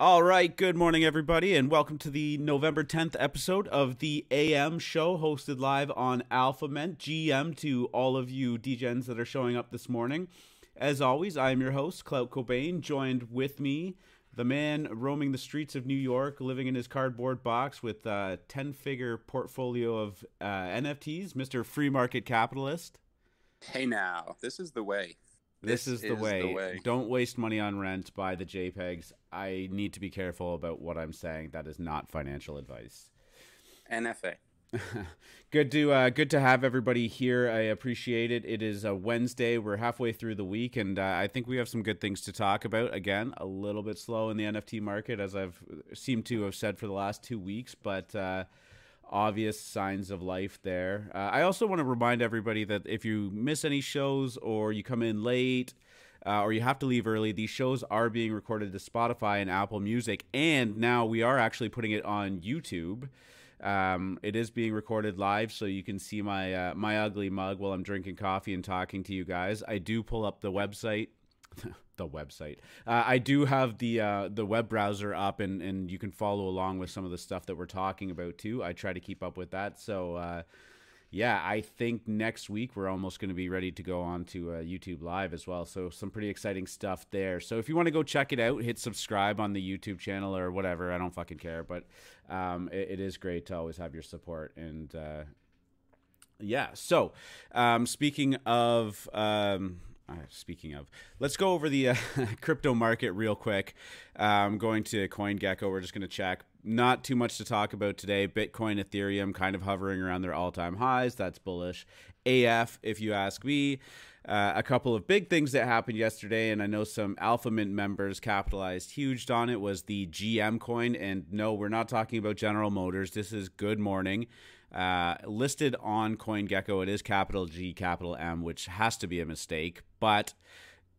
All right, good morning, everybody, and welcome to the November 10th episode of the AM show, hosted live on AlphaMint. GM to all of you DGens that are showing up this morning. As always, I am your host, Clout Cobain, joined with me, the man roaming the streets of New York, living in his cardboard box with a 10-figure portfolio of NFTs, Mr. Free Market Capitalist. Hey now, this is the way. This is the way. Don't waste money on rent. Buy the JPEGs. I need to be careful about what I'm saying. That is not financial advice. NFA. Good to have everybody here. I appreciate it. It is a Wednesday. We're halfway through the week, and I think we have some good things to talk about. Again, a little bit slow in the NFT market, as I've seemed to have said for the last 2 weeks, but obvious signs of life there. I also want to remind everybody that if you miss any shows or you come in late or you have to leave early, these shows are being recorded to Spotify and Apple Music, and now we are actually putting it on YouTube. It is being recorded live, so you can see my my ugly mug while I'm drinking coffee and talking to you guys. I do pull up the website. The website. I do have the web browser up, and you can follow along with some of the stuff that we're talking about too. I try to keep up with that. So yeah, I think next week we're almost going to be ready to go on to YouTube Live as well. So some pretty exciting stuff there. So if you want to go check it out, hit subscribe on the YouTube channel or whatever. I don't fucking care, but it is great to always have your support. And yeah, so speaking of, let's go over the crypto market real quick. I'm going to CoinGecko. We're just going to check. Not too much to talk about today. Bitcoin, Ethereum kind of hovering around their all-time highs. That's bullish AF, if you ask me. A couple of big things that happened yesterday, and I know some AlphaMint members capitalized huge on it, was the GM coin. And no, we're not talking about General Motors. This is Good Morning. Listed on CoinGecko, it is capital G, capital M, which has to be a mistake. But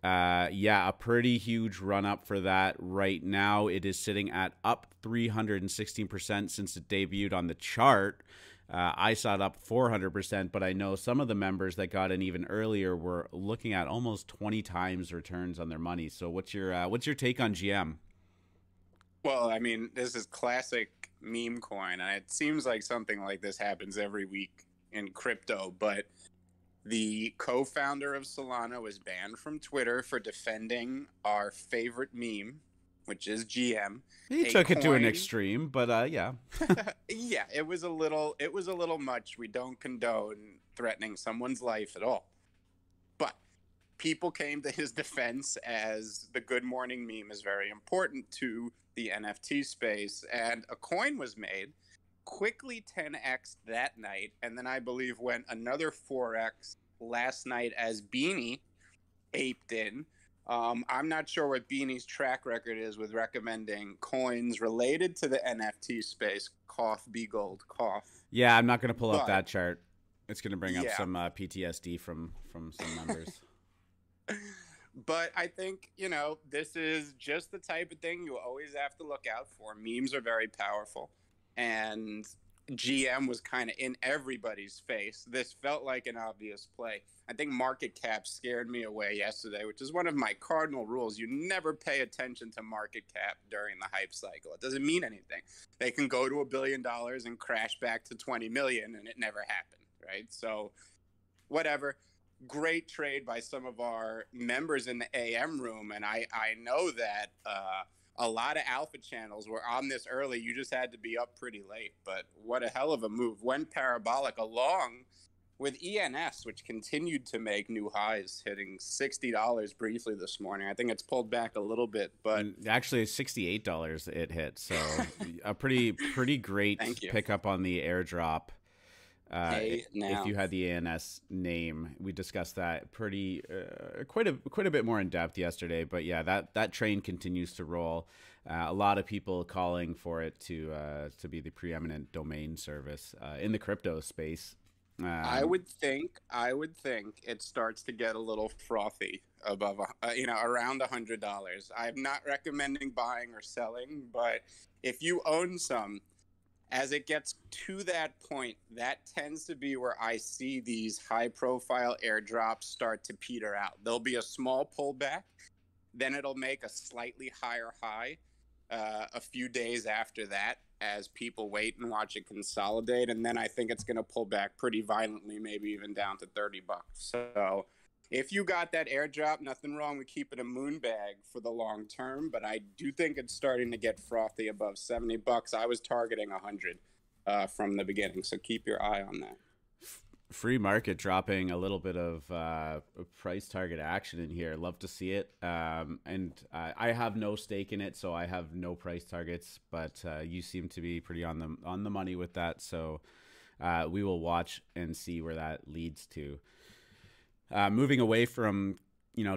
yeah, a pretty huge run up for that right now. It is sitting at up 316% since it debuted on the chart. I saw it up 400%, but I know some of the members that got in even earlier were looking at almost 20 times returns on their money. So what's your take on GM? Well, I mean, this is classic meme coin, and it seems like something like this happens every week in crypto, but the co-founder of Solana was banned from Twitter for defending our favorite meme, which is GM. He took it to an extreme, but yeah. Yeah, it was a little much. We don't condone threatening someone's life at all. But people came to his defense, as the Good Morning meme is very important to the NFT space, and a coin was made, quickly 10x that night, and then I believe went another 4x last night as Beanie aped in. I'm not sure what Beanie's track record is with recommending coins related to the NFT space. Cough, be gold, cough. Yeah, I'm not going to pull up that chart. It's going to bring up some PTSD from some members. But I think, you know, this is just the type of thing you always have to look out for. Memes are very powerful, and GM was kind of in everybody's face. This felt like an obvious play. I think market cap scared me away yesterday, which is one of my cardinal rules. You never pay attention to market cap during the hype cycle. It doesn't mean anything. They can go to $1 billion and crash back to 20 million, and it never happened, right? So whatever. Great trade by some of our members in the AM room, and I know that a lot of alpha channels were on this early. You just had to be up pretty late, but what a hell of a move. Went parabolic along with ENS, which continued to make new highs, hitting $60 briefly this morning. I think it's pulled back a little bit, but actually $68 it hit. So a pretty great pickup on the airdrop. If you had the ENS name, we discussed that quite a bit more in depth yesterday. But yeah, that train continues to roll. A lot of people calling for it to be the preeminent domain service in the crypto space. I would think it starts to get a little frothy above, around $100. I'm not recommending buying or selling, but if you own some, as it gets to that point, that tends to be where I see these high-profile airdrops start to peter out. There'll be a small pullback, then it'll make a slightly higher high, a few days after that as people wait and watch it consolidate. And then I think it's going to pull back pretty violently, maybe even down to $30. So if you got that airdrop, nothing wrong with keeping a moon bag for the long term. But I do think it's starting to get frothy above $70. I was targeting 100 from the beginning. So keep your eye on that. Free market dropping a little bit of price target action in here. Love to see it. And I have no stake in it, so I have no price targets. But you seem to be pretty on the money with that. So we will watch and see where that leads to. Moving away from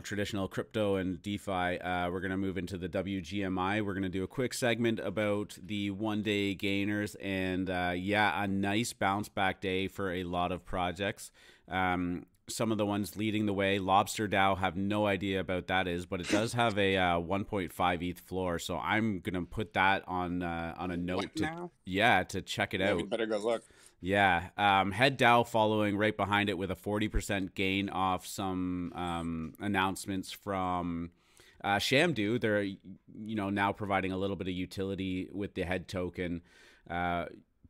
traditional crypto and DeFi, we're going to move into the WGMI. We're going to do a quick segment about the one-day gainers, and a nice bounce back day for a lot of projects. Some of the ones leading the way, Lobster DAO, have no idea about that is, but it does have a 1.5 ETH floor, so I'm going to put that on a note to check it out. We better go look. Yeah, Head DAO following right behind it with a 40% gain off some announcements from Shamdu. They're now providing a little bit of utility with the Head token,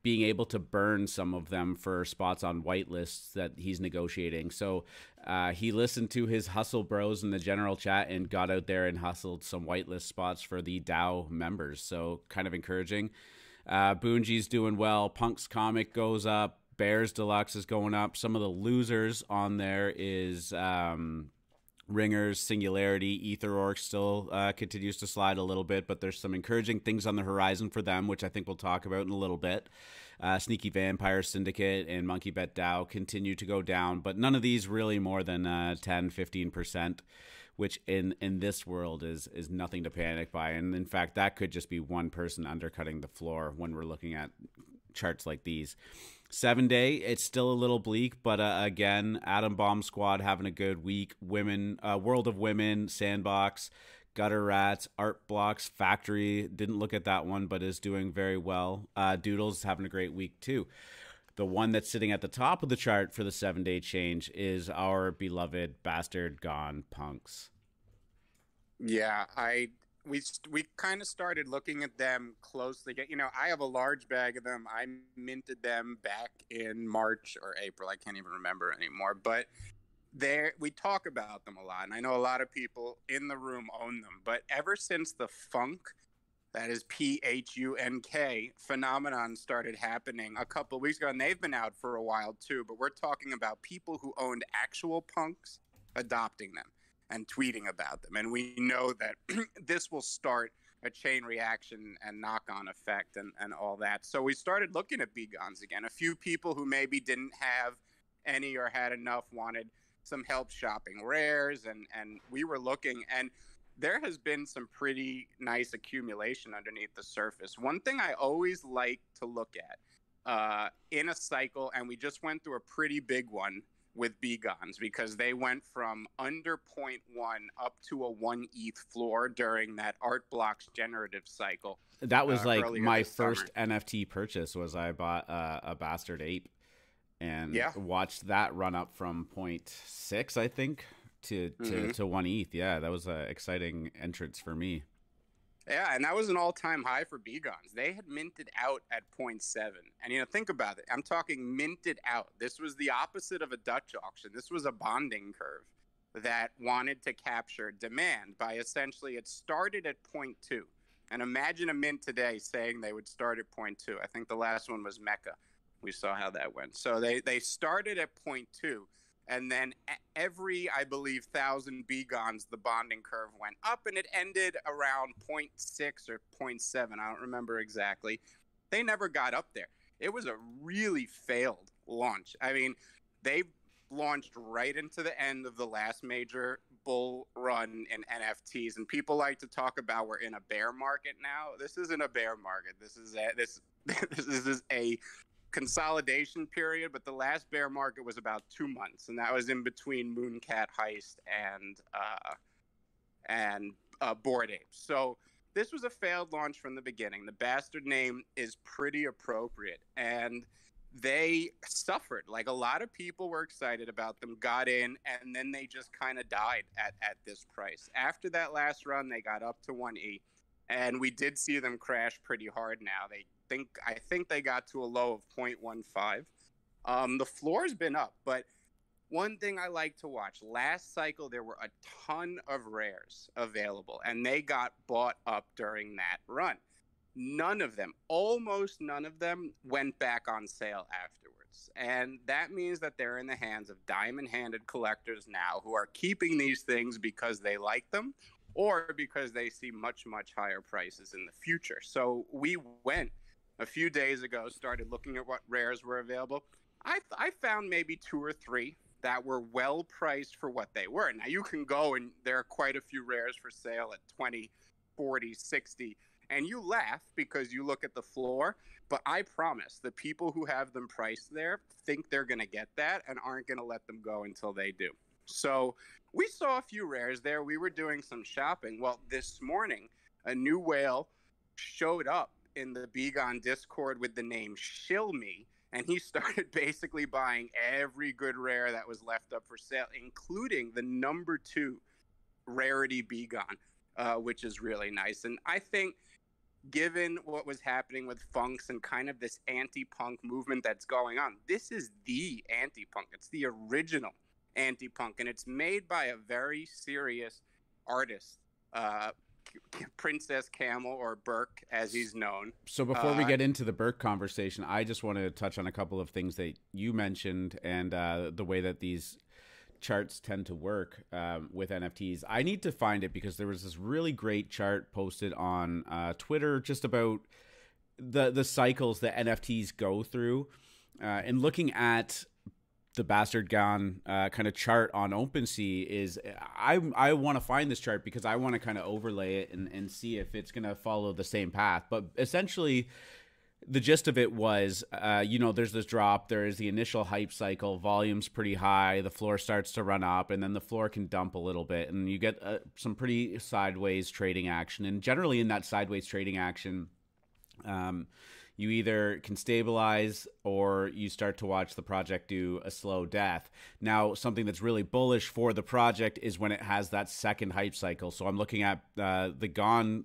being able to burn some of them for spots on whitelists that he's negotiating. So he listened to his hustle bros in the general chat and got out there and hustled some whitelist spots for the DAO members. So kind of encouraging. Boonji's doing well. Punk's comic goes up. Bears Deluxe is going up. Some of the losers on there is Ringers, Singularity, EtherOrc still continues to slide a little bit, but there's some encouraging things on the horizon for them, which I think we'll talk about in a little bit. Sneaky Vampire Syndicate and Monkey Bet DAO continue to go down, but none of these really more than 10-15%. Which in this world is nothing to panic by. And in fact, that could just be one person undercutting the floor when we're looking at charts like these. 7-day, it's still a little bleak, but again, Atom Bomb Squad having a good week. Women, World of Women, Sandbox, Gutter Rats, Art Blocks, Factory, didn't look at that one, but is doing very well. Doodles having a great week too. The one that's sitting at the top of the chart for the 7-day change is our beloved bastard Gan Punks. Yeah, we kind of started looking at them closely. I have a large bag of them. I minted them back in March or April. I can't even remember anymore. But we talk about them a lot, and I know a lot of people in the room own them. But ever since the funk, that is PHUNK, phenomenon started happening a couple of weeks ago, and they've been out for a while too, but we're talking about people who owned actual punks adopting them and tweeting about them. And we know that this will start a chain reaction and knock-on effect and all that. So we started looking at BGANs again. A few people who maybe didn't have any or had enough wanted some help shopping rares, and we were looking, and there has been some pretty nice accumulation underneath the surface. One thing I always like to look at in a cycle, and we just went through a pretty big one with BGANs because they went from under 0.1 up to a 1 ETH floor during that Art Blocks generative cycle. That was like my first NFT purchase was I bought a Bastard Ape and watched that run up from 0.6, I think, to 1 ETH. Yeah, that was an exciting entrance for me. Yeah, and that was an all-time high for BGANs. They had minted out at 0.7. And, think about it. I'm talking minted out. This was the opposite of a Dutch auction. This was a bonding curve that wanted to capture demand by essentially it started at 0.2. And imagine a mint today saying they would start at 0.2. I think the last one was Mecca. We saw how that went. So they started at 0.2. And then every, I believe, 1,000 BGANs, the bonding curve went up, and it ended around 0.6 or 0.7. I don't remember exactly. They never got up there. It was a really failed launch. I mean, they launched right into the end of the last major bull run in NFTs, and people like to talk about we're in a bear market now. This isn't a bear market. This is a consolidation period, but the last bear market was about 2 months, and that was in between Mooncat Heist and Bored Apes. So this was a failed launch from the beginning. The bastard name is pretty appropriate, and they suffered. Like, a lot of people were excited about them, got in, and then they just kind of died at this price. After that last run, they got up to 1E. and we did see them crash pretty hard. Now I think they got to a low of 0.15. The floor's been up, but one thing I like to watch, last cycle there were a ton of rares available, and they got bought up during that run. None of them, almost none of them, went back on sale afterwards. And that means that they're in the hands of diamond-handed collectors now who are keeping these things because they like them or because they see much, much higher prices in the future. So we went a few days ago, started looking at what rares were available. I found maybe 2 or 3 that were well priced for what they were. Now you can go and there are quite a few rares for sale at 20, 40, 60, and you laugh because you look at the floor, but I promise the people who have them priced there think they're going to get that and aren't going to let them go until they do. So we saw a few rares there. We were doing some shopping. Well, this morning, a new whale showed up in the BGAN Discord with the name Shill Me, and he started basically buying every good rare that was left up for sale, including the number 2 rarity BGAN, which is really nice. And I think given what was happening with funks and kind of this anti-punk movement that's going on, this is the anti-punk. It's the original anti-punk, and it's made by a very serious artist, Princess Camel, or Burke as he's known. So before we get into the Burke conversation, I just want to touch on a couple of things that you mentioned and the way that these charts tend to work with NFTs. I need to find it because there was this really great chart posted on Twitter just about the cycles that NFTs go through, and looking at the Bastard Gan kind of chart on OpenSea is I want to find this chart because I want to kind of overlay it and see if it's going to follow the same path. But essentially, the gist of it was, there's this drop, there is the initial hype cycle, volume's pretty high, the floor starts to run up, and then the floor can dump a little bit, and you get some pretty sideways trading action. And generally in that sideways trading action, you either can stabilize or you start to watch the project do a slow death. Now, something that's really bullish for the project is when it has that second hype cycle. So I'm looking at the Gan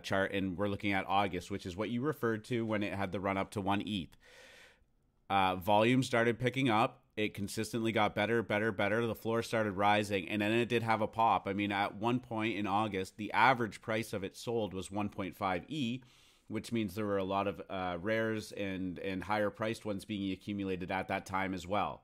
chart, and we're looking at August, which is what you referred to when it had the run up to 1 ETH. Volume started picking up. It consistently got better. The floor started rising, and then it did have a pop. I mean, at one point in August, the average price of it sold was 1.5 E, which means there were a lot of rares and higher priced ones being accumulated at that time as well.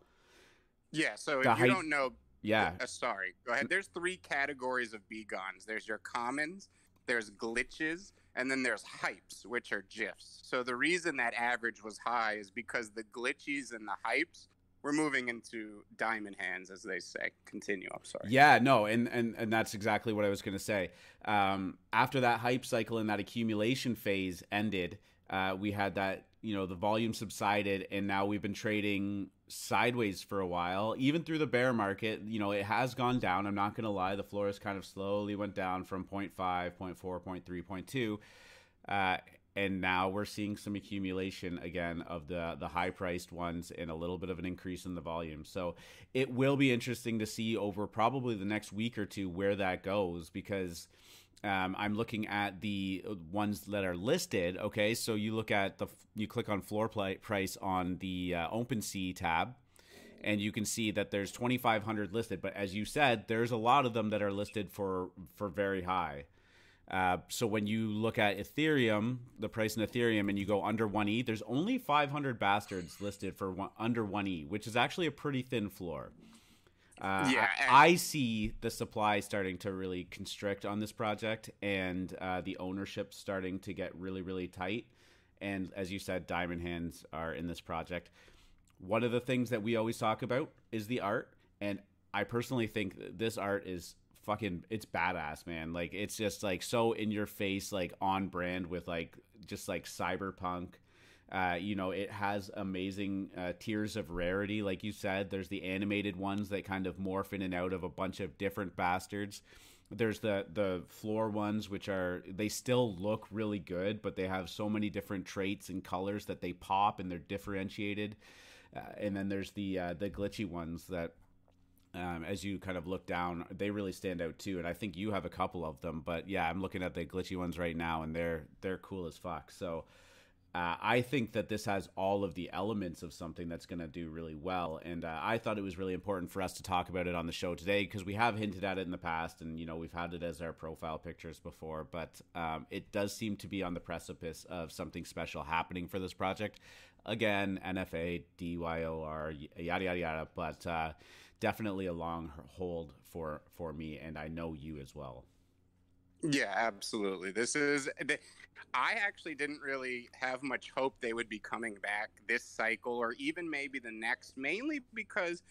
Yeah, so if you don't know... Yeah. Sorry, go ahead. There's 3 categories of BGANs. There's your commons, there's glitches, and then there's hypes, which are GIFs. So the reason that average was high is because the glitchies and the hypes were moving into diamond hands, as they say. Continue, I'm sorry. Yeah, no, and that's exactly what I was going to say. After that hype cycle and that accumulation phase ended, we had that, the volume subsided, and now we've been trading sideways for a while. Even through the bear market, it has gone down. I'm not going to lie. The floor has kind of slowly went down from 0.5, 0.4, 0.3, 0.2. And now we're seeing some accumulation again of the high-priced ones and a little bit of an increase in the volume. So it will be interesting to see over probably the next week or two where that goes, because I'm looking at the ones that are listed. Okay, so you look at you click on floor price on the OpenSea tab, and you can see that there's 2,500 listed. But as you said, there's a lot of them that are listed for very high. So when you look at Ethereum, the price in Ethereum, and you go under 1E, there's only 500 bastards listed for under 1E, which is actually a pretty thin floor. I see the supply starting to really constrict on this project, and the ownership starting to get really, really tight. And as you said, diamond hands are in this project. One of the things that we always talk about is the art, and I personally think this art is it's badass, man. Like, it's just like so in your face, like on brand with like just like cyberpunk. It has amazing tiers of rarity. Like you said, there's the animated ones that kind of morph in and out of a bunch of different bastards. There's the floor ones, which they still look really good, but they have so many different traits and colors that they pop and they're differentiated. And then there's the glitchy ones that As you kind of look down, they really stand out too. And I think you have a couple of them, but yeah, I'm looking at the glitchy ones right now, and they're cool as fuck. So I think that this has all of the elements of something that's going to do really well. And I thought it was really important for us to talk about it on the show today, because we have hinted at it in the past, and we've had it as our profile pictures before. But it does seem to be on the precipice of something special happening for this project. Again, NFA, DYOR, yada yada yada, but definitely a long hold for me, and I know you as well. Yeah, absolutely. I actually didn't really have much hope they would be coming back this cycle, or even maybe the next, mainly because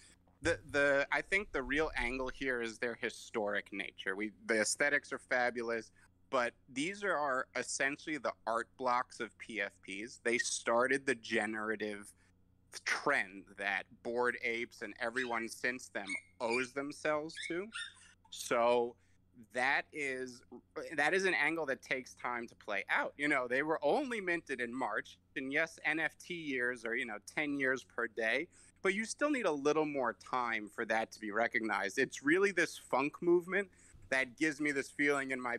I think the real angle here is their historic nature. The aesthetics are fabulous, but these are essentially the art blocks of PFPs. They started the generative trend that Bored Apes and everyone since them owes themselves to. So that is an angle that takes time to play out. They were only minted in March, and yes, NFT years are 10 years per day, but you still need a little more time for that to be recognized. It's really this funk movement that gives me this feeling in the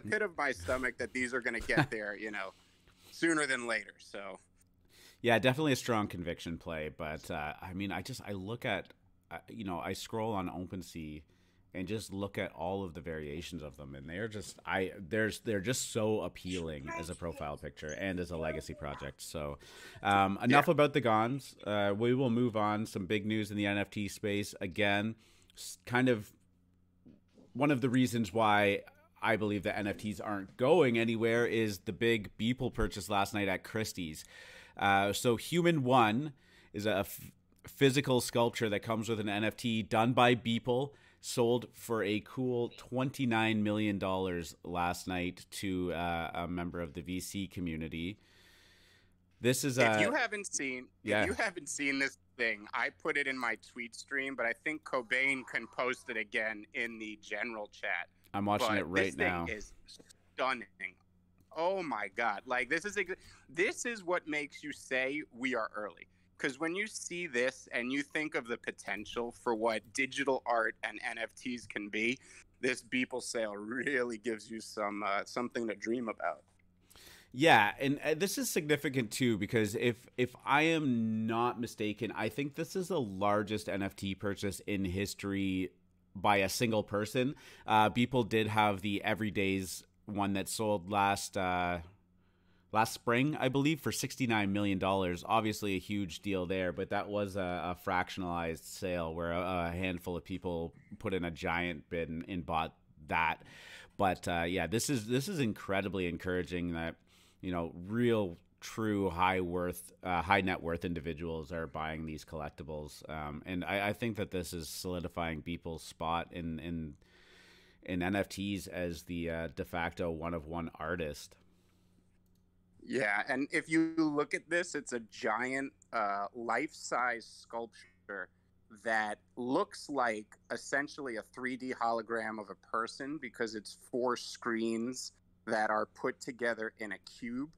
pit of my stomach that these are going to get there, sooner than later. So yeah, definitely a strong conviction play. But I look at, I scroll on OpenSea and just look at all of the variations of them, and they're just so appealing as a profile picture and as a legacy project. So enough about the GANs. We will move on. Some big news in the NFT space. Again, kind of one of the reasons why I believe that NFTs aren't going anywhere is the big Beeple purchase last night at Christies. So Human One is a physical sculpture that comes with an NFT done by Beeple, sold for a cool $29 million last night to a member of the VC community. This is if you haven't seen this thing, I put it in my tweet stream, but I think Cobain can post it again in the general chat. I'm watching it right now. This thing is stunning. Oh my God. Like, this is what makes you say we are early. Because when you see this and you think of the potential for what digital art and NFTs can be, this Beeple Sale really gives you something to dream about. Yeah, and this is significant too, because if I am not mistaken, I think this is the largest NFT purchase in history by a single person. Beeple did have the Everydays one that sold last spring, I believe, for $69 million. Obviously a huge deal there, but that was a fractionalized sale where a handful of people put in a giant bid and bought that. But yeah, this is incredibly encouraging that real true high net worth individuals are buying these collectibles, and I think that this is solidifying Beeple's spot in NFTs as the de facto one of one artist. Yeah, and if you look at this, it's a giant life-size sculpture that looks like essentially a 3D hologram of a person, because it's 4 screens that are put together in a cube.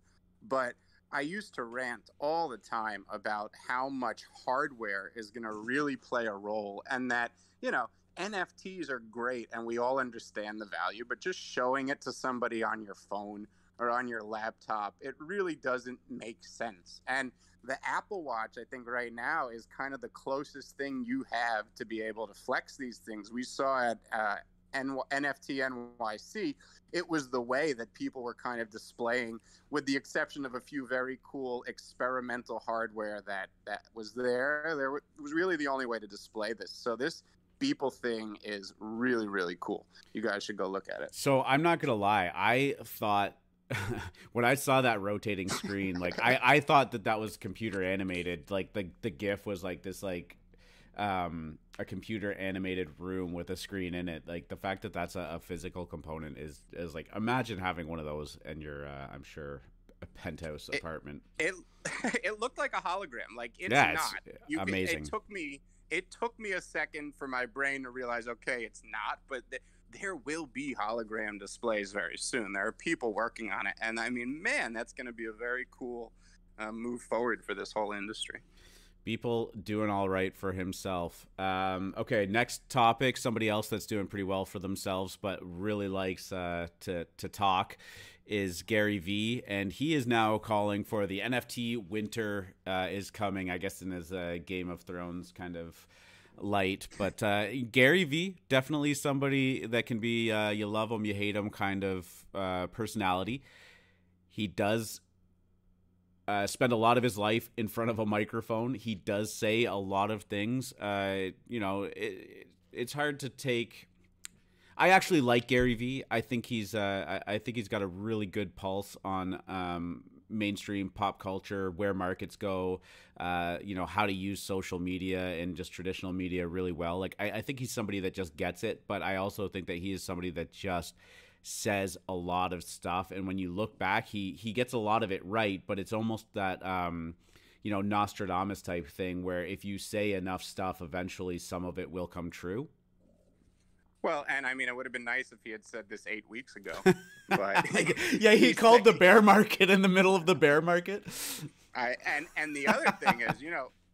But I used to rant all the time about how much hardware is going to really play a role, and that, NFTs are great and we all understand the value, but just showing it to somebody on your phone or on your laptop, it really doesn't make sense. And the Apple Watch, I think right now, is kind of the closest thing you have to be able to flex these things. We saw at NFT NYC, it was the way that people were kind of displaying, with the exception of a few very cool experimental hardware that was there. It was really the only way to display this. So this Beeple thing is really, really cool. You guys should go look at it. So I'm not going to lie. I thought when I saw that rotating screen, like I thought that was computer animated. Like the GIF was like this, like a computer animated room with a screen in it. Like the fact that that's a physical component is like, imagine having one of those in your I'm sure a penthouse apartment. It looked like a hologram. Like, it's not amazing. It took me a second for my brain to realize, okay, it's not, but there will be hologram displays very soon. There are people working on it, and I mean, man, that's going to be a very cool move forward for this whole industry. Beeple doing all right for himself. Okay, next topic. Somebody else that's doing pretty well for themselves, but really likes to talk, is GaryVee, and he is now calling for the NFT winter is coming. I guess in his Game of Thrones kind of light, but GaryVee, definitely somebody that can be you love him, you hate him kind of personality. He does spend a lot of his life in front of a microphone. He does say a lot of things. It's hard to take. I actually like GaryVee. I think he's got a really good pulse on mainstream pop culture, where markets go, how to use social media and just traditional media really well. Like I think he's somebody that just gets it, but I also think that he is somebody that just says a lot of stuff, and when you look back, he gets a lot of it right, but it's almost that Nostradamus type thing, where if you say enough stuff, eventually some of it will come true. Well, and I mean, it would have been nice if he had said this 8 weeks ago, but yeah, he called the bear market in the middle of the bear market. And the other thing is,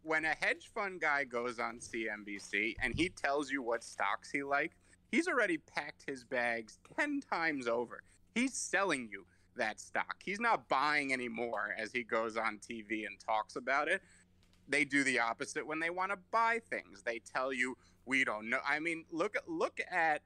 when a hedge fund guy goes on CNBC and he tells you what stocks he likes, he's already packed his bags 10 times over. He's selling you that stock. He's not buying anymore as he goes on TV and talks about it. They do the opposite when they want to buy things. They tell you, we don't know. I mean, look at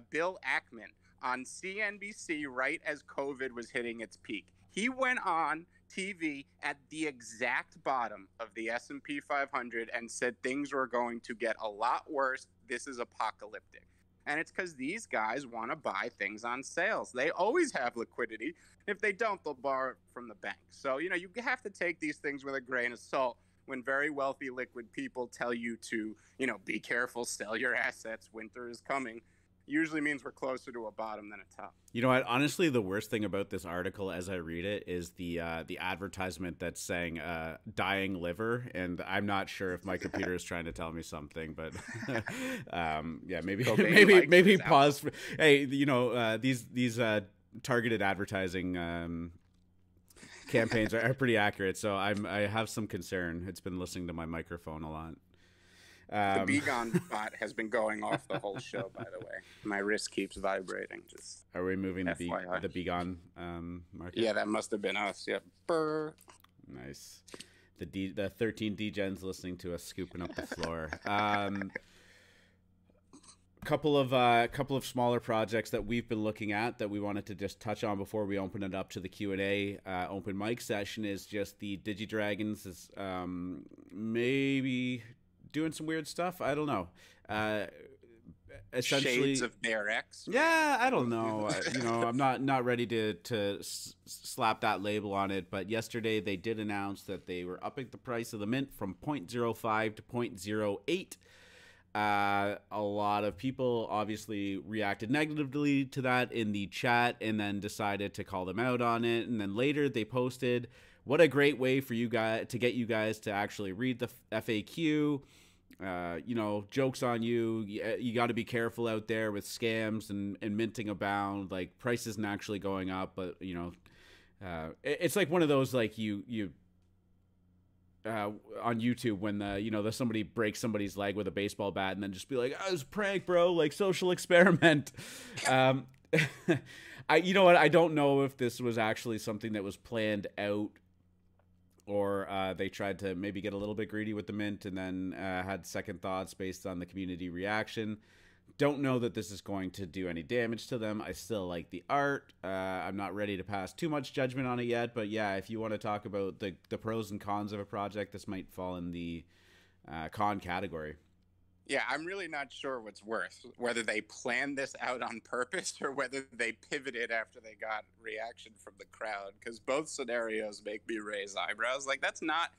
Bill Ackman on CNBC right as COVID was hitting its peak. He went on TV at the exact bottom of the S&P 500 and said things were going to get a lot worse. This is apocalyptic. And it's because these guys want to buy things on sales. They always have liquidity. If they don't, they'll borrow from the bank. So, you have to take these things with a grain of salt when very wealthy liquid people tell you to, be careful, sell your assets, winter is coming. Usually means we're closer to a bottom than a top. You know what? Honestly, the worst thing about this article as I read it is the advertisement that's saying dying liver, and I'm not sure if my computer is trying to tell me something, but maybe pause. For, hey, these targeted advertising campaigns are pretty accurate, so I have some concern. It's been listening to my microphone a lot. The BGAN bot has been going off the whole show, by the way. My wrist keeps vibrating. Just are we moving the BGAN market? Yeah, that must have been us. Yeah. Burr. Nice. The 13 DGens listening to us scooping up the floor. Couple of smaller projects that we've been looking at that we wanted to just touch on before we open it up to the Q&A open mic session is just the DigiDragonz is maybe doing some weird stuff. I don't know. Essentially, shades of Bear X. Yeah, I don't know. I'm not ready to slap that label on it. But yesterday they did announce that they were upping the price of the mint from 0.05 to 0.08. A lot of people obviously reacted negatively to that in the chat and then decided to call them out on it. And then later they posted, what a great way for you guys to get you guys to actually read the FAQ. Jokes on you. You got to be careful out there with scams and minting abound. Like, price isn't actually going up, but it's like one of those, like you on YouTube when there's somebody breaks somebody's leg with a baseball bat and then just be like, oh, it was a prank, bro, like social experiment. I don't know if this was actually something that was planned out, or they tried to maybe get a little bit greedy with the mint and then had second thoughts based on the community reaction. Don't know that this is going to do any damage to them. I still like the art. I'm not ready to pass too much judgment on it yet, but yeah, if you want to talk about the pros and cons of a project, this might fall in the con category. Yeah, I'm really not sure what's worse, whether they planned this out on purpose or whether they pivoted after they got reaction from the crowd, because both scenarios make me raise eyebrows. Like, that's not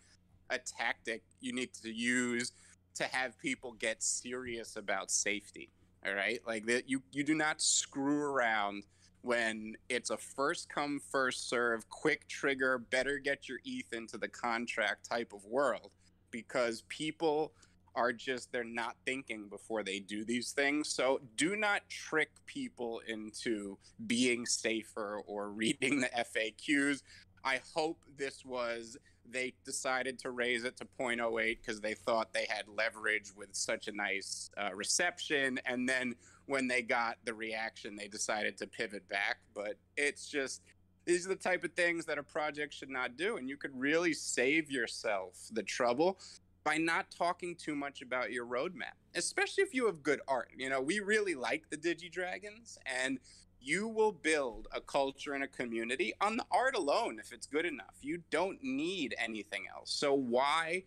a tactic you need to use to have people get serious about safety, all right? Like, that you do not screw around when it's a first come, first serve, quick trigger, better get your ETH into the contract type of world, because people are just, they're not thinking before they do these things. So do not trick people into being safer or reading the FAQs. I hope this was they decided to raise it to 0.08 because they thought they had leverage with such a nice reception. And then when they got the reaction, they decided to pivot back. But it's just, these are the type of things that a project should not do. And you could really save yourself the trouble by not talking too much about your roadmap, especially if you have good art. You know, we really like the Digi Dragons, and you will build a culture and a community on the art alone if it's good enough. You don't need anything else. So why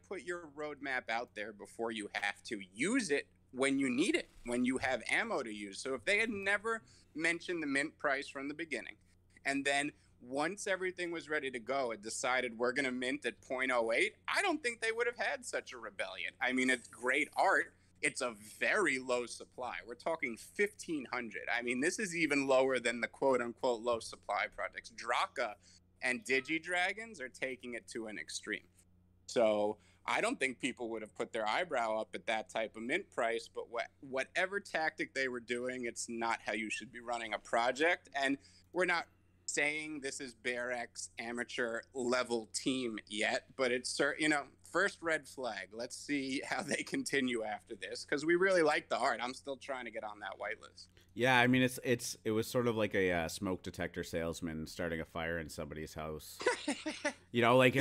put your roadmap out there before you have to use it when you need it, when you have ammo to use? So if they had never mentioned the mint price from the beginning, and then once everything was ready to go and decided we're going to mint at 0.08, I don't think they would have had such a rebellion. I mean, it's great art. It's a very low supply. We're talking 1,500. I mean, this is even lower than the quote-unquote low supply projects. Draka and Digi Dragons are taking it to an extreme. So I don't think people would have put their eyebrow up at that type of mint price, but whatever tactic they were doing, it's not how you should be running a project. And we're not saying this is BearX amateur level team yet, but it's, you know, first red flag. Let's see how they continue after this, because we really like the art. I'm still trying to get on that whitelist. Yeah, I mean, it was sort of like a smoke detector salesman starting a fire in somebody's house. You know, like,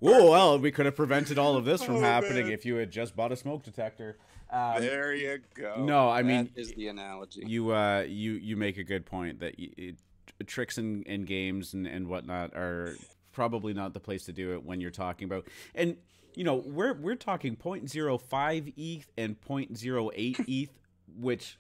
whoa, well, we could have prevented all of this from happening if you had just bought a smoke detector. There you go. No, I mean, that is the analogy. You make a good point that tricks in games and whatnot are probably not the place to do it when you're talking about, and you know, we're talking 0.05 ETH and 0.08 ETH, which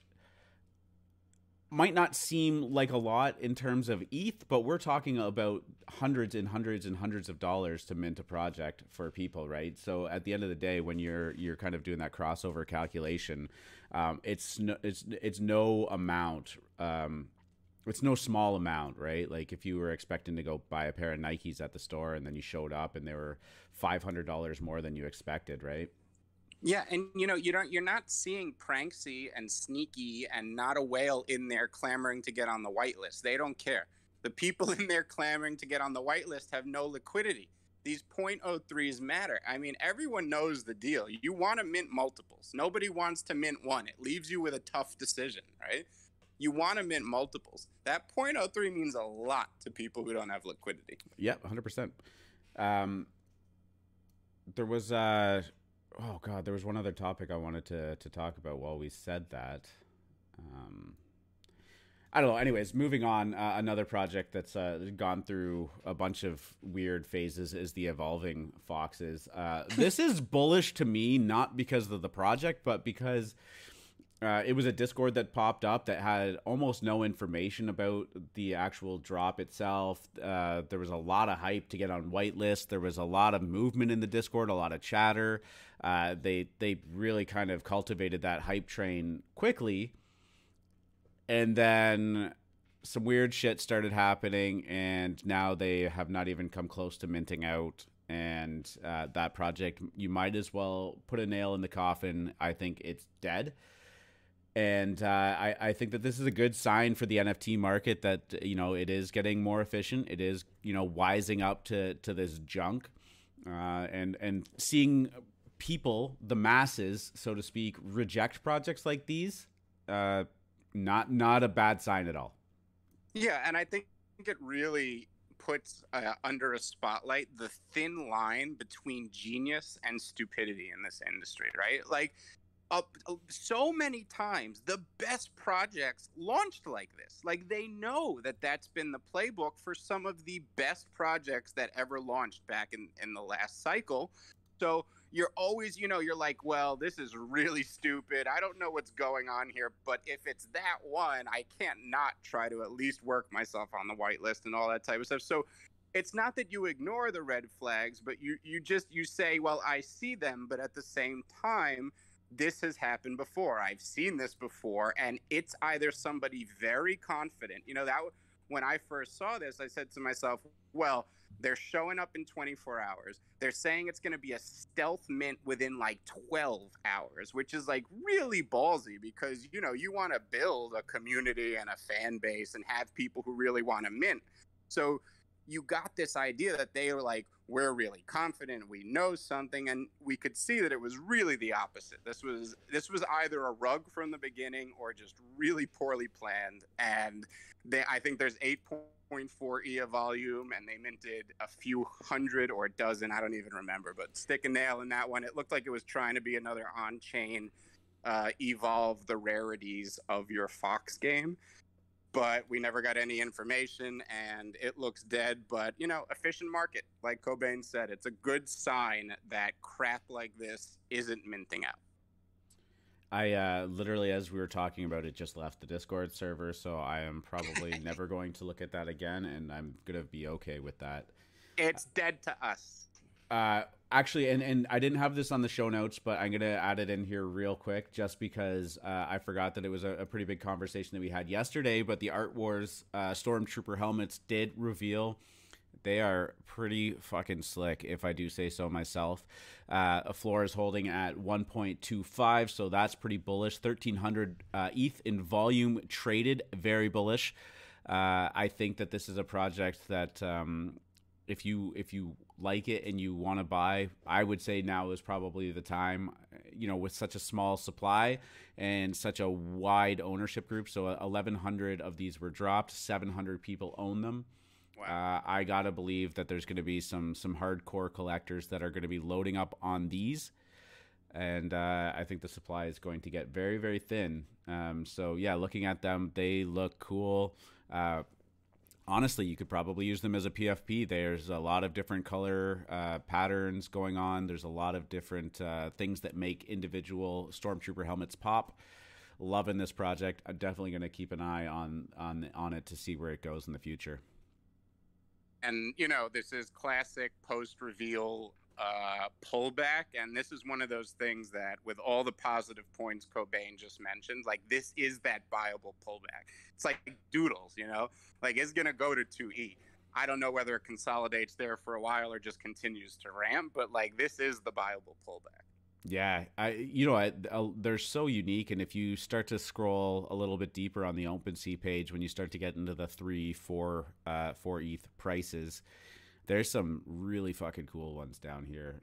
might not seem like a lot in terms of ETH, but we're talking about hundreds and hundreds and hundreds of dollars to mint a project for people, right? So at the end of the day, when you're kind of doing that crossover calculation, it's no amount. It's no small amount, right? Like if you were expecting to go buy a pair of Nikes at the store and then you showed up and they were $500 more than you expected, right? Yeah, and you know, you're not seeing Pranksy and Sneaky and Not a Whale in there clamoring to get on the whitelist. They don't care. The people in there clamoring to get on the whitelist have no liquidity. These 0.03s matter. I mean, everyone knows the deal. You want to mint multiples. Nobody wants to mint one. It leaves you with a tough decision, right? You want to mint multiples. That 0.03 means a lot to people who don't have liquidity. Yep, 100%. There was, oh God, there was one other topic I wanted to talk about while we said that. I don't know. Anyways, moving on, another project that's gone through a bunch of weird phases is the Evolving Foxes. This is bullish to me, not because of the project, but because it was a Discord that popped up that had almost no information about the actual drop itself. There was a lot of hype to get on whitelist. There was a lot of movement in the Discord, a lot of chatter. They really kind of cultivated that hype train quickly. And then some weird shit started happening, and now they have not even come close to minting out. And that project, you might as well put a nail in the coffin. I think it's dead. And I think that this is a good sign for the NFT market that, you know, it is getting more efficient. It is, you know, wising up to this junk, and seeing people, the masses, so to speak, reject projects like these. Not a bad sign at all. Yeah, and I think it really puts under a spotlight the thin line between genius and stupidity in this industry, right? Like, so many times the best projects launched like this. Like, they know that that's been the playbook for some of the best projects that ever launched back in the last cycle. So you're always, you know, you're like, well, this is really stupid. I don't know what's going on here, but if it's that one, I can't not try to at least work myself on the whitelist and all that type of stuff. So it's not that you ignore the red flags, but you say, well, I see them, but at the same time, this has happened before. I've seen this before, and it's either somebody very confident. You know, that when I first saw this, I said to myself, well, they're showing up in 24 hours. They're saying it's going to be a stealth mint within like 12 hours, which is like really ballsy because, you know, you want to build a community and a fan base and have people who really want to mint. So you got this idea that they were like, we're really confident, we know something, and we could see that it was really the opposite. This was either a rug from the beginning or just really poorly planned. And I think there's 8.4 EA volume, and they minted a few hundred or a dozen, I don't even remember, but stick a nail in that one. It looked like it was trying to be another on-chain evolve the rarities of your Fox game, but we never got any information, and it looks dead. But, you know, efficient market, like Cobain said, it's a good sign that crap like this isn't minting out. I literally, as we were talking about it, just left the Discord server, so I am probably never going to look at that again, and I'm going to be okay with that. It's dead to us. Actually, and I didn't have this on the show notes, but I'm going to add it in here real quick just because I forgot that it was a pretty big conversation that we had yesterday, but the Art Wars Stormtrooper helmets did reveal. They are pretty fucking slick, if I do say so myself. A floor is holding at 1.25, so that's pretty bullish. 1,300 ETH in volume traded, very bullish. I think that this is a project that if you like it and you want to buy, I would say now is probably the time, you know, with such a small supply and such a wide ownership group. So 1,100 of these were dropped, 700 people own them. Wow. I gotta believe that there's going to be some hardcore collectors that are going to be loading up on these, and I think the supply is going to get very, very thin. So yeah, looking at them, they look cool. Honestly, you could probably use them as a PFP. There's a lot of different color patterns going on. There's a lot of different things that make individual Stormtrooper helmets pop. Loving this project. I'm definitely going to keep an eye on it to see where it goes in the future. And, you know, this is classic post-reveal pullback, and this is one of those things that, with all the positive points Cobain just mentioned, like, this is that viable pullback. It's like Doodles, you know? Like, it's going to go to 2E. I don't know whether it consolidates there for a while or just continues to ramp, but, like, this is the viable pullback. Yeah, they're so unique, and if you start to scroll a little bit deeper on the OpenSea page, when you start to get into the 4 ETH prices, there's some really fucking cool ones down here.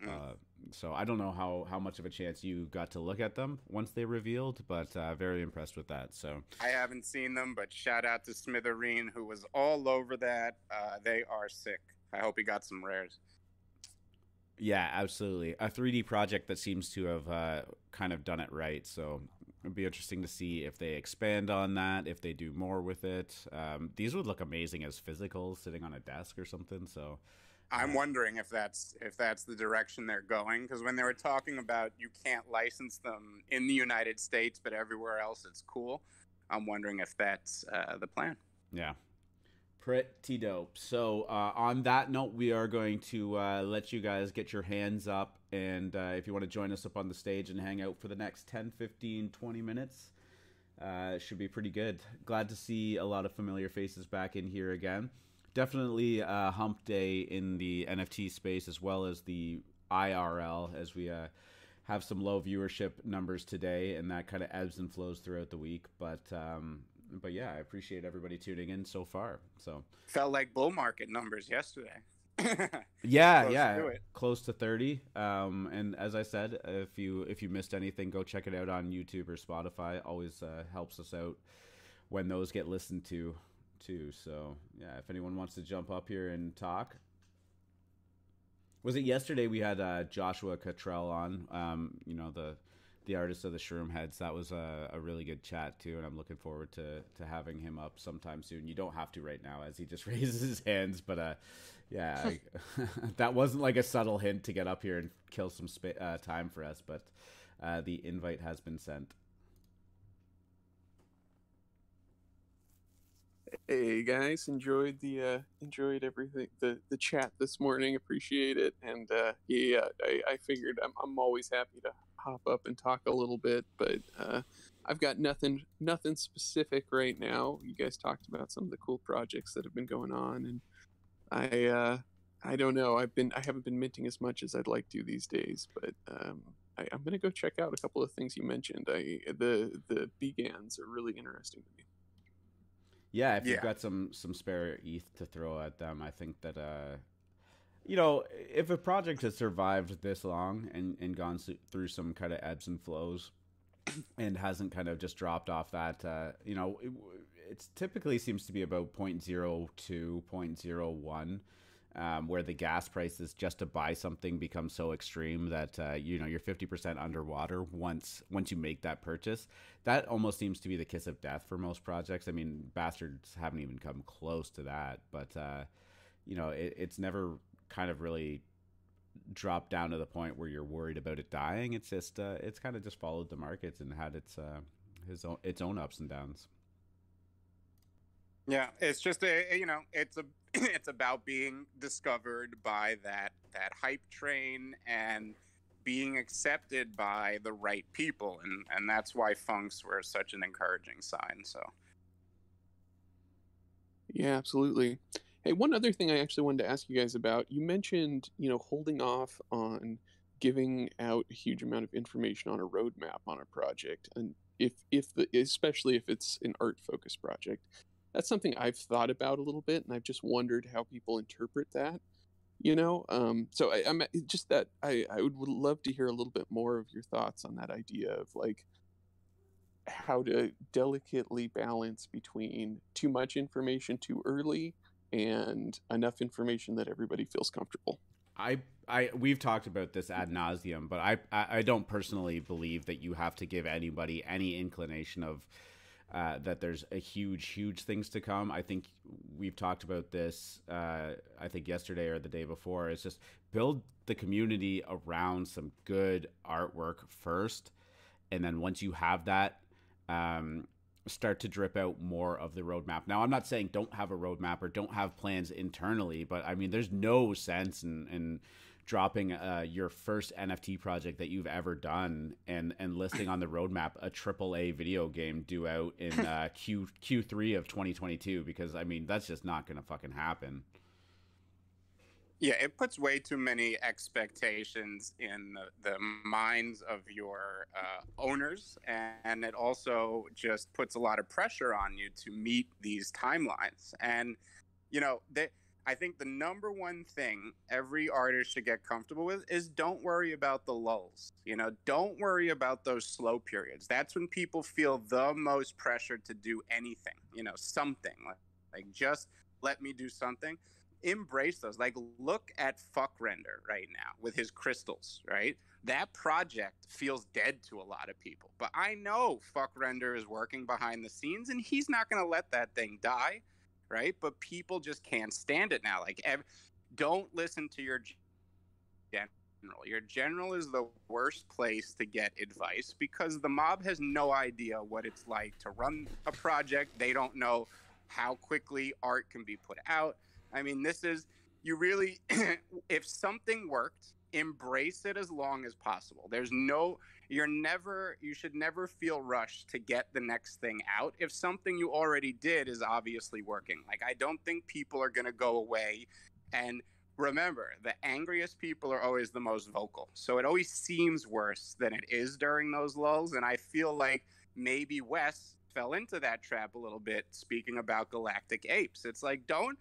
So I don't know how much of a chance you got to look at them once they revealed, but very impressed with that. So I haven't seen them, but shout out to Smithereen, who was all over that. They are sick. I hope he got some rares. Yeah, absolutely. A 3D project that seems to have kind of done it right. So it'd be interesting to see if they expand on that, if they do more with it. These would look amazing as physicals sitting on a desk or something. So I'm wondering if that's the direction they're going, because when they were talking about you can't license them in the United States, but everywhere else it's cool, I'm wondering if that's the plan. Yeah. Pretty dope. So on that note, we are going to let you guys get your hands up, and if you want to join us up on the stage and hang out for the next 10, 15, 20 minutes, it should be pretty good. Glad to see a lot of familiar faces back in here again. Definitely a hump day in the NFT space as well as the IRL, as we have some low viewership numbers today, and that kind of ebbs and flows throughout the week. But yeah, I appreciate everybody tuning in so far. So felt like bull market numbers yesterday. Close to 30. And as I said, if you missed anything, go check it out on YouTube or Spotify. Always helps us out when those get listened to too. So yeah, if anyone wants to jump up here and talk. Was it yesterday we had Joshua Cottrell on? You know, the artist of the Shroom Heads. That was a really good chat too, and I'm looking forward to having him up sometime soon. You don't have to right now, as he just raises his hands, but that wasn't like a subtle hint to get up here and kill some time for us, but the invite has been sent. Hey guys, enjoyed everything, the chat this morning. Appreciate it, and I figured I'm always happy to hop up and talk a little bit, but I've got nothing specific right now. You guys talked about some of the cool projects that have been going on, and I don't know. I haven't been minting as much as I'd like to these days, but I'm gonna go check out a couple of things you mentioned. The BGANs are really interesting to me. Yeah, if you've Yeah. got some spare ETH to throw at them, I think that you know, if a project has survived this long and gone through some kind of ebbs and flows and hasn't kind of just dropped off that, you know, it typically seems to be about zero point 0.02, zero point 0.01, where the gas prices just to buy something become so extreme that you know, you're 50% underwater once you make that purchase. That almost seems to be the kiss of death for most projects. I mean, bastards haven't even come close to that, but you know, it's never kind of really dropped down to the point where you're worried about it dying. It's just it's kind of just followed the markets and had its own ups and downs. Yeah, it's just you know, it's a it's about being discovered by that hype train and being accepted by the right people, and that's why funks were such an encouraging sign. So Yeah, absolutely. Hey, one other thing I actually wanted to ask you guys about. You mentioned, holding off on giving out a huge amount of information on a roadmap on a project, and especially if it's an art focused project. That's something I've thought about a little bit, and I've just wondered how people interpret that. So I'm just that I would love to hear a little bit more of your thoughts on that idea of like how to delicately balance between too much information too early and enough information that everybody feels comfortable. We've talked about this ad nauseum, but I don't personally believe that you have to give anybody any inclination of that there's a huge things to come. I think we've talked about this, I think yesterday or the day before. It's just build the community around some good artwork first. And then once you have that, start to drip out more of the roadmap. Now, I'm not saying don't have a roadmap or don't have plans internally, but I mean, there's no sense in dropping your first NFT project that you've ever done and listing on the roadmap a AAA video game due out in Q3 of 2022, because I mean, that's just not going to fucking happen. yeah, it puts way too many expectations in the minds of your owners, and it also just puts a lot of pressure on you to meet these timelines. And I think the number one thing every artist should get comfortable with is don't worry about the lulls. Don't worry about those slow periods. That's when people feel the most pressure to do anything. Something like just let me do something. Embrace those. Like, look at Fuck Render right now with his crystals, right? That project feels dead to a lot of people, but I know Fuck Render is working behind the scenes and he's not going to let that thing die, right? But people just can't stand it now. Like, don't listen to your general. Your general is the worst place to get advice because the mob has no idea what it's like to run a project. They don't know how quickly art can be put out. I mean, you really, if something worked, embrace it as long as possible. You should never feel rushed to get the next thing out if something you already did is obviously working. Like, I don't think people are going to go away. And remember, the angriest people are always the most vocal. So it always seems worse than it is during those lulls. And I feel like maybe Wes fell into that trap a little bit, speaking about Galactic Apes. It's like, don't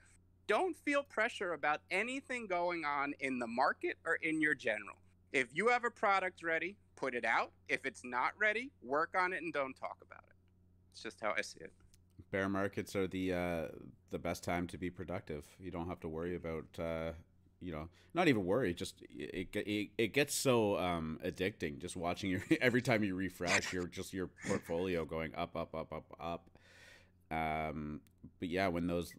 feel pressure about anything going on in the market or in your general. If you have a product ready, put it out. If it's not ready, work on it and don't talk about it. It's just how I see it. Bear markets are the best time to be productive. You don't have to worry about not even worry. Just it gets so addicting just watching every time you refresh your portfolio going up. But yeah, when those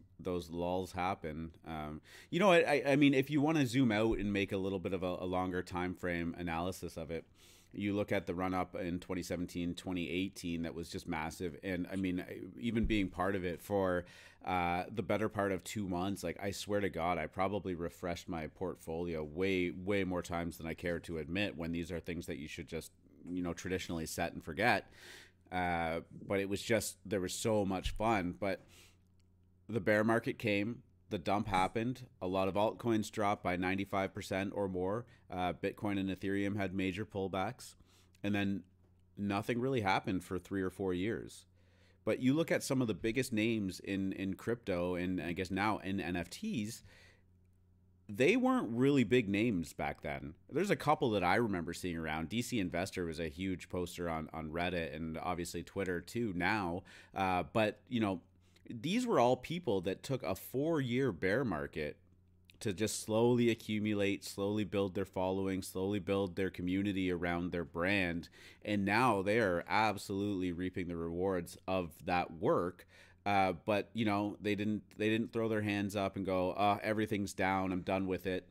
lulls happen, I mean, if you want to zoom out and make a little bit of a longer time frame analysis of it, you look at the run up in 2017, 2018, that was just massive. And I mean, even being part of it for the better part of 2 months, like I swear to God, I probably refreshed my portfolio way more times than I care to admit, when these are things that you should just, traditionally set and forget. But it was just, there was so much fun. But the bear market came, the dump happened, a lot of altcoins dropped by 95% or more. Bitcoin and Ethereum had major pullbacks, and then nothing really happened for 3 or 4 years. But you look at some of the biggest names in crypto and I guess now in NFTs, they weren't really big names back then. There's a couple that I remember seeing around. DC Investor was a huge poster on Reddit and obviously Twitter too now. But, you know, these were all people that took a 4-year bear market to just slowly accumulate, slowly build their following, slowly build their community around their brand. And now they are absolutely reaping the rewards of that work. But you know, they didn't throw their hands up and go, everything's down, I'm done with it.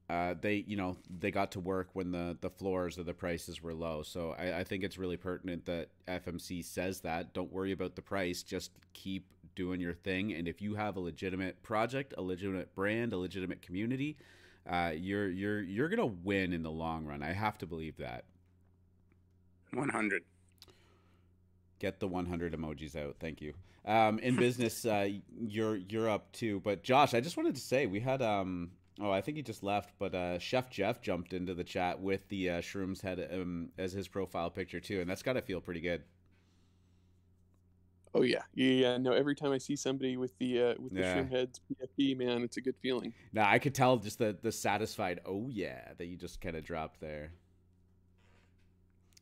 They got to work when the floors or the prices were low. So I think it's really pertinent that FMC says that. Don't worry about the price, just keep doing your thing. And if you have a legitimate project, a legitimate brand, a legitimate community, you're gonna win in the long run. I have to believe that. 100. Get the 100 emojis out. Thank you. In business, you're up too. But Josh, I just wanted to say we had I think he just left, but Chef Jeff jumped into the chat with the Shrooms head as his profile picture too, and that's got to feel pretty good. Oh yeah. No, every time I see somebody with the Shroom heads PFP, man, it's a good feeling. Now I could tell just the satisfied oh yeah that you just kind of dropped there.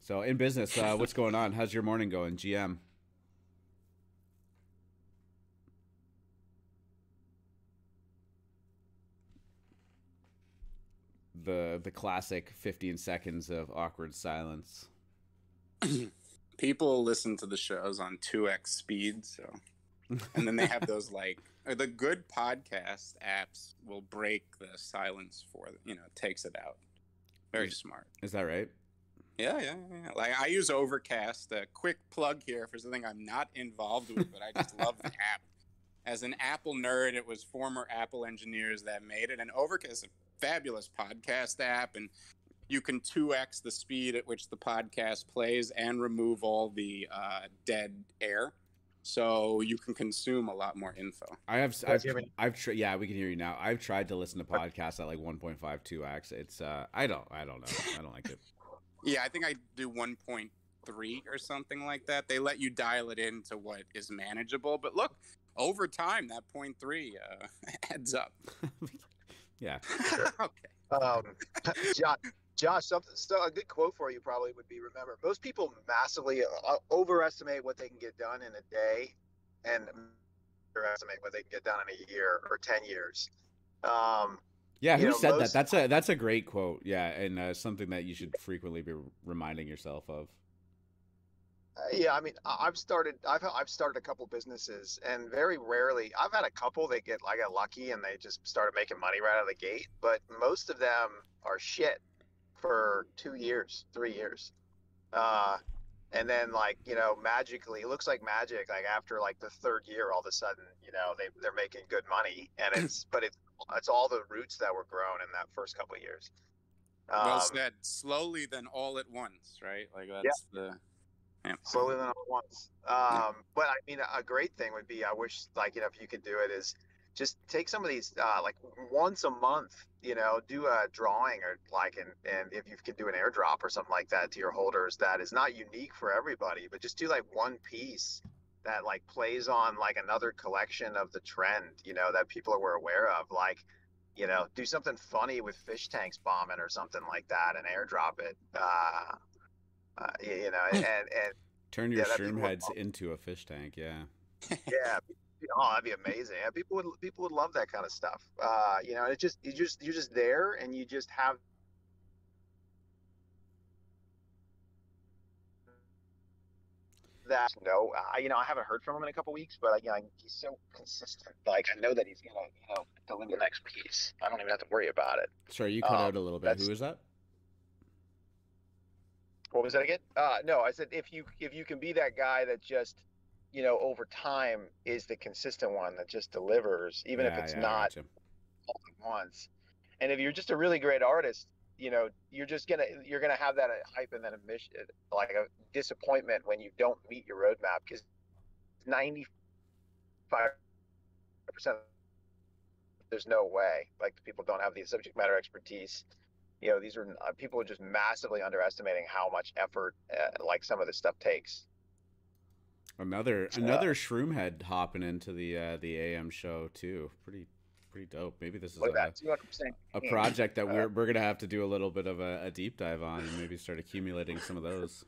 So in business, what's going on? How's your morning going, GM? The classic 15 seconds of awkward silence. People listen to the shows on 2x speed, so and then they have those like the good podcast apps will break the silence for them. You know, it takes it out. Very smart. Is that right? Yeah. Like I use Overcast. A quick plug here for something I'm not involved with, but I just love the app. As an Apple nerd, it was former Apple engineers that made it, and Overcast is a fabulous podcast app, and you can 2x the speed at which the podcast plays and remove all the dead air, so you can consume a lot more info. Yeah, we can hear you now. I've tried to listen to podcasts at like 1.52x. It's I don't know. I don't like it. Yeah, I think I do 1.3 or something like that. They let you dial it into what is manageable, but look, over time that 0.3 adds up. Yeah. Okay. Josh, a good quote for you probably would be, remember, most people massively overestimate what they can get done in a day and underestimate what they can get done in a year or 10 years. Yeah, who said that? That's a great quote. Yeah, and something that you should frequently be reminding yourself of. Yeah, I mean, I've started a couple businesses, and very rarely I've had a couple that I got lucky and they just started making money right out of the gate. But most of them are shit for 2 years, 3 years, and then magically, it looks like magic. Like after like the third year, all of a sudden, they're making good money, and it's all the roots that were grown in that first couple of years. Well said. Slowly, then all at once, right? Like that's slowly than all at once. But I mean, a great thing would be, I wish, if you could do it, is just take some of these, once a month, do a drawing or and if you could do an airdrop or something like that to your holders that is not unique for everybody, but just do one piece that plays on another collection of the trend, that people are aware of. Do something funny with fish tanks bombing or something like that and airdrop it. And turn your shroom heads into a fish tank. Yeah. Yeah. Oh, that'd be amazing. Yeah, people would love that kind of stuff. You're just there, and you just have that. I haven't heard from him in a couple weeks, but he's so consistent. I know that he's gonna deliver the next piece. I don't even have to worry about it. Sorry, you cut out a little bit. Who is that? What was that again? No, I said if you can be that guy that just over time is the consistent one that just delivers, even if it's not all at once. And if you're just a really great artist, you're gonna have that hype and then a disappointment when you don't meet your roadmap, because 95% there's no way. People don't have the subject matter expertise. These are people are just massively underestimating how much effort some of this stuff takes. Another shroom head hopping into the AM show too. Pretty dope. Maybe this is a project that we're gonna have to do a little bit of a deep dive on and maybe start accumulating some of those.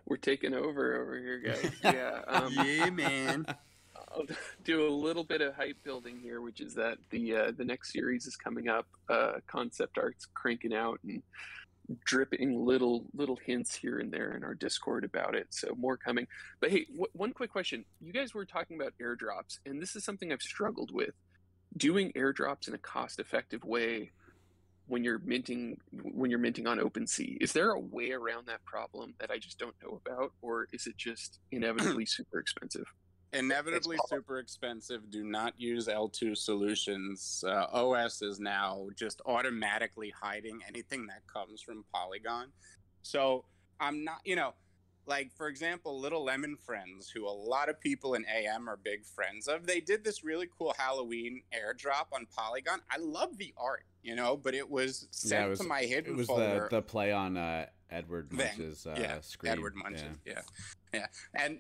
We're taking over here, guys. Yeah, yeah, man. I'll do a little bit of hype building here, which is that the next series is coming up. Concept art's cranking out and dripping little hints here and there in our Discord about it. So more coming. But hey, one quick question. You guys were talking about airdrops, and this is something I've struggled with. Doing airdrops in a cost-effective way when you're minting on OpenSea. Is there a way around that problem that I just don't know about, or is it just inevitably super expensive? Inevitably super expensive. Do not use L2 solutions. OS is now just automatically hiding anything that comes from Polygon. So I'm not, like, for example, Little Lemon Friends, who a lot of people in AM are big friends of, they did this really cool Halloween airdrop on Polygon. I love the art, but it was sent to my hidden folder. It was the play on Edward Munch's screen. Edward Munch's, yeah. And,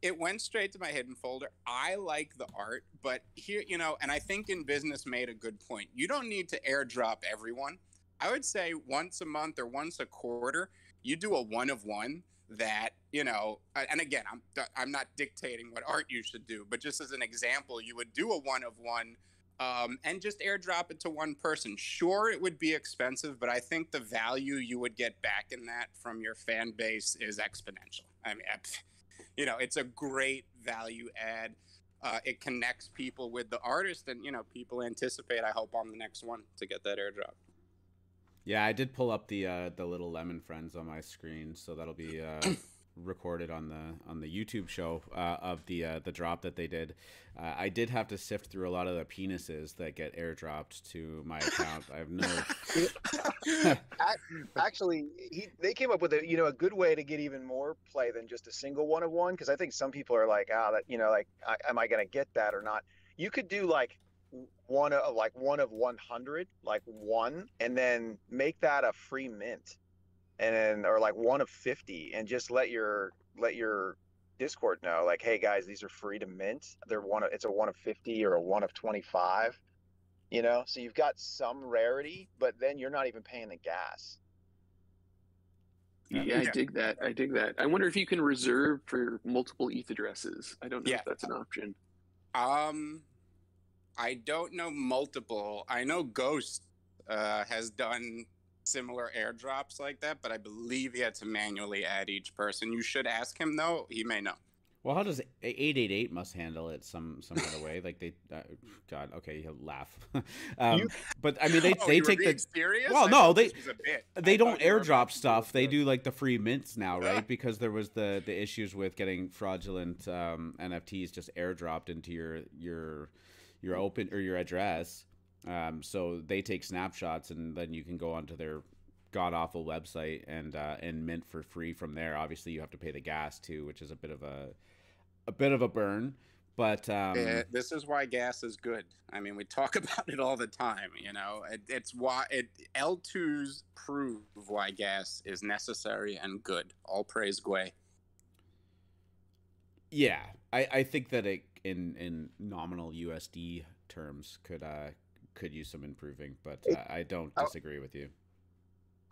it went straight to my hidden folder. I like the art, but here, and I think In Business made a good point. You don't need to airdrop everyone. I would say once a month or once a quarter, you do a one of one that, and again, I'm not dictating what art you should do, but just as an example, you would do a one of one and just airdrop it to one person. Sure, it would be expensive, but I think the value you would get back in that from your fan base is exponential. I mean, it's a great value add. It connects people with the artist, and people anticipate, I hope, on the next one to get that airdrop. Yeah, I did pull up the Little Lemon Friends on my screen, so that'll be recorded on the YouTube show of the drop that they did. I did have to sift through a lot of the penises that get airdropped to my account. I have no. Actually, they came up with a good way to get even more play than just a single one of one, because I think some people are like, am I going to get that or not? You could do like one of 100, like one, and then make that a free mint, and then, or like one of 50, and just let your Discord know, like, hey guys, these are free to mint. It's a one of 50 or a one of 25, so you've got some rarity, but then you're not even paying the gas. Yeah, I dig that. I wonder if you can reserve for multiple ETH addresses. I don't know if that's an option. I don't know multiple. I know Ghost has done similar airdrops like that, but I believe he had to manually add each person. You should ask him, though. He may know. Well, how does 888 must handle it some kind of way? Like they, God, okay, you laugh. But I mean, they take the serious. Well, no, they don't airdrop stuff. They do like the free mints now, right? Because there was the issues with getting fraudulent NFTs just airdropped into your open or your address. So they take snapshots, and then you can go onto their god awful website and mint for free from there. Obviously, you have to pay the gas too, which is a bit of a burn. But this is why gas is good. I mean, we talk about it all the time. It's why L2s prove why gas is necessary and good. All praise Gwei. Yeah, I think that it in nominal USD terms could use some improving, but I don't disagree with you.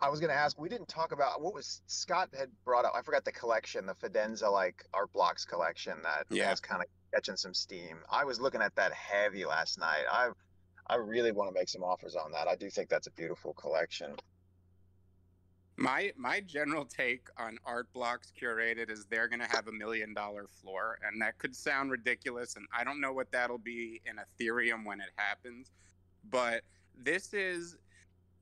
I was going to ask, we didn't talk about what was Scott had brought up. I forgot the collection, the Fidenza art blocks collection that is kind of catching some steam. I was looking at that heavy last night. I really want to make some offers on that. I do think that's a beautiful collection. My general take on art blocks curated is they're going to have $1 million floor, and that could sound ridiculous, and I don't know what that'll be in Ethereum when it happens, but this is,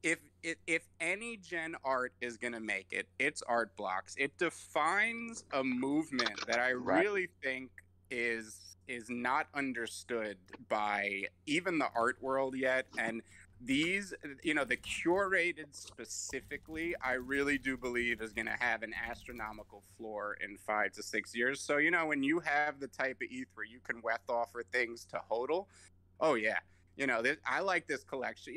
if any gen art is going to make it, it's art blocks. It defines a movement that I really think is not understood by even the art world yet, and these, the curated specifically, I really do believe is going to have an astronomical floor in 5 to 6 years. So, when you have the type of ETH where you can weth offer things to HODL, oh yeah, I like this collection.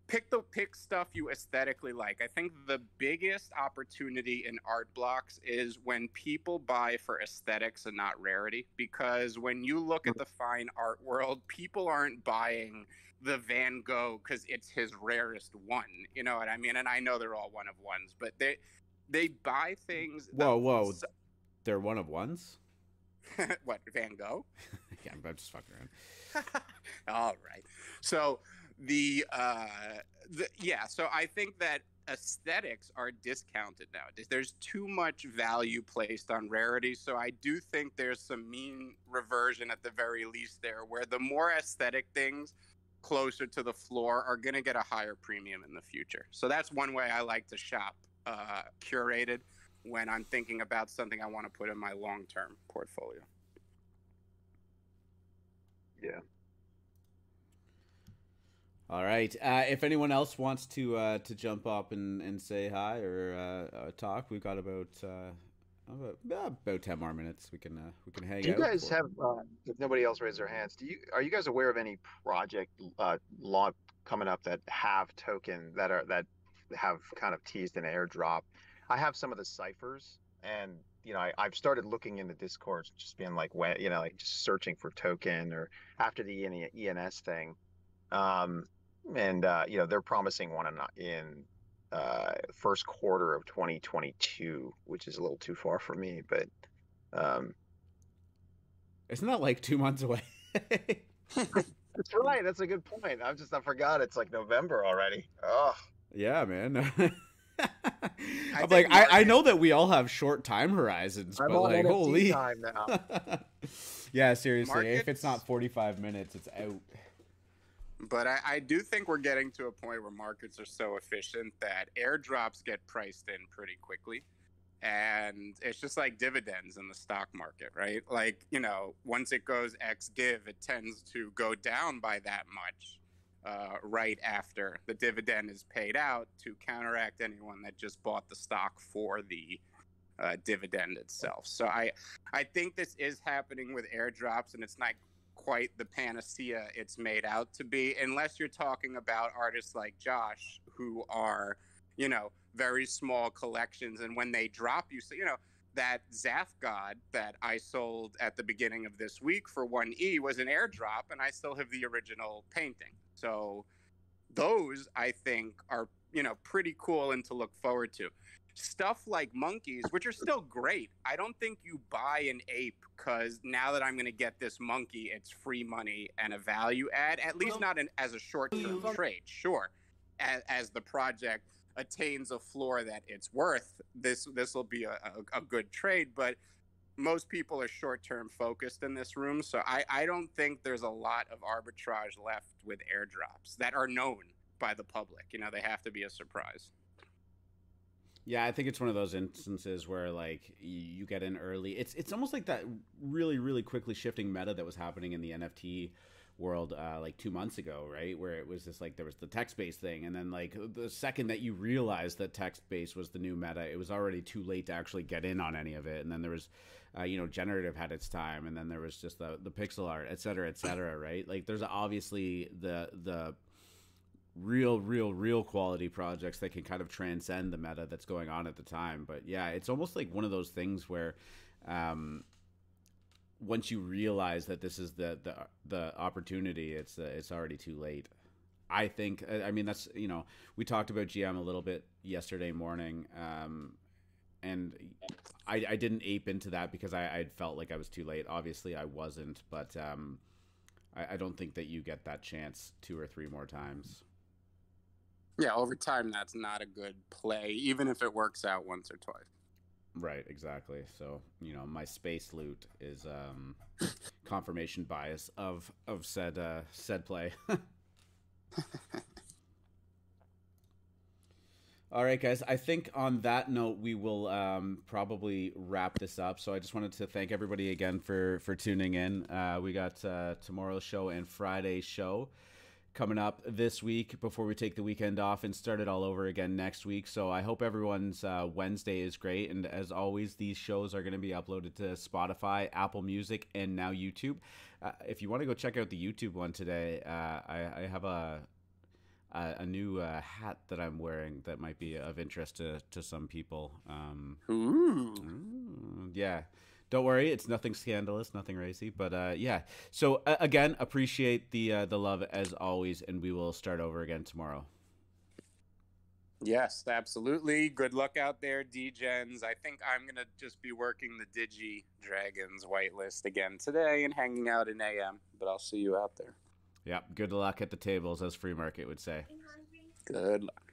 pick stuff you aesthetically like. I think the biggest opportunity in art blocks is when people buy for aesthetics and not rarity, because when you look at the fine art world, people aren't buying the Van Gogh because it's his rarest one, you know what I mean? And I know they're all one of ones, but they buy things. Whoa, they're one of ones? What, Van Gogh? Yeah, I'm just fucking around. All right. So so I think that aesthetics are discounted nowadays. There's too much value placed on rarity. So I do think there's some mean reversion at the very least there, where the more aesthetic things closer to the floor are going to get a higher premium in the future. So that's one way I like to shop curated when I'm thinking about something I want to put in my long-term portfolio. Yeah. All right. If anyone else wants to jump up and say hi or talk, we've got about 10 more minutes. We can hang out. Do you guys have? If nobody else raised their hands, are you guys aware of any project launch coming up that have token that have kind of teased an airdrop? I have some of the ciphers, and I've started looking into Discord, just being like, like just searching for token or after the ENS thing. They're promising one in first quarter of 2022, which is a little too far for me, but isn't that like 2 months away? That's right. That's a good point. I forgot it's like November already. Oh yeah, man. I know that we all have short time horizons, but like, holy time now. Yeah, seriously, if it's not 45 minutes, it's out. But I do think we're getting to a point where markets are so efficient that airdrops get priced in pretty quickly. And it's just like dividends in the stock market, right? Like, once it goes ex div, it tends to go down by that much right after the dividend is paid out to counteract anyone that just bought the stock for the dividend itself. So I think this is happening with airdrops, and it's not quite the panacea it's made out to be, unless you're talking about artists like Josh who are, very small collections, and when they drop, that Zaf God that I sold at the beginning of this week for 1E was an airdrop, and I still have the original painting. So those I think are, pretty cool and to look forward to. Stuff like monkeys, which are still great. I don't think you buy an ape because now that I'm going to get this monkey, it's free money and a value add, at least not as a short-term trade. Sure, as the project attains a floor that it's worth, this will be a good trade, but most people are short-term focused in this room, so I don't think there's a lot of arbitrage left with airdrops that are known by the public. They have to be a surprise. Yeah, I think it's one of those instances where like you get in early. It's almost like that really, really quickly shifting meta that was happening in the NFT world like 2 months ago, right? Where it was just like there was the text-based thing, and then like the second that you realized that text-based was the new meta, it was already too late to actually get in on any of it. And then there was generative had its time, and then there was just the pixel art, et cetera, right? Like there's obviously the real quality projects that can kind of transcend the meta that's going on at the time. But yeah, it's almost like one of those things where once you realize that this is the opportunity, it's already too late. I think. I mean, that's we talked about GM a little bit yesterday morning, and I didn't ape into that because I felt like I was too late. Obviously, I wasn't, but I don't think that you get that chance 2 or 3 more times. Yeah, over time, that's not a good play, even if it works out once or twice. Right, exactly. So, my space loot is confirmation bias of said play. All right, guys. I think on that note, we will probably wrap this up. So I just wanted to thank everybody again for tuning in. We got tomorrow's show and Friday's show coming up this week before we take the weekend off and start it all over again next week. So I hope everyone's Wednesday is great. And as always, these shows are going to be uploaded to Spotify, Apple Music, and now YouTube. If you want to go check out the YouTube one today, I have a a new hat that I'm wearing that might be of interest to some people. Yeah. Don't worry, it's nothing scandalous, nothing racy, but yeah. So again, appreciate the love as always, and we will start over again tomorrow. Yes, absolutely. Good luck out there, DGens. I think I'm going to just be working the Digi Dragons whitelist again today and hanging out in AM, but I'll see you out there. Yeah, good luck at the tables, as Free Market would say. Good luck.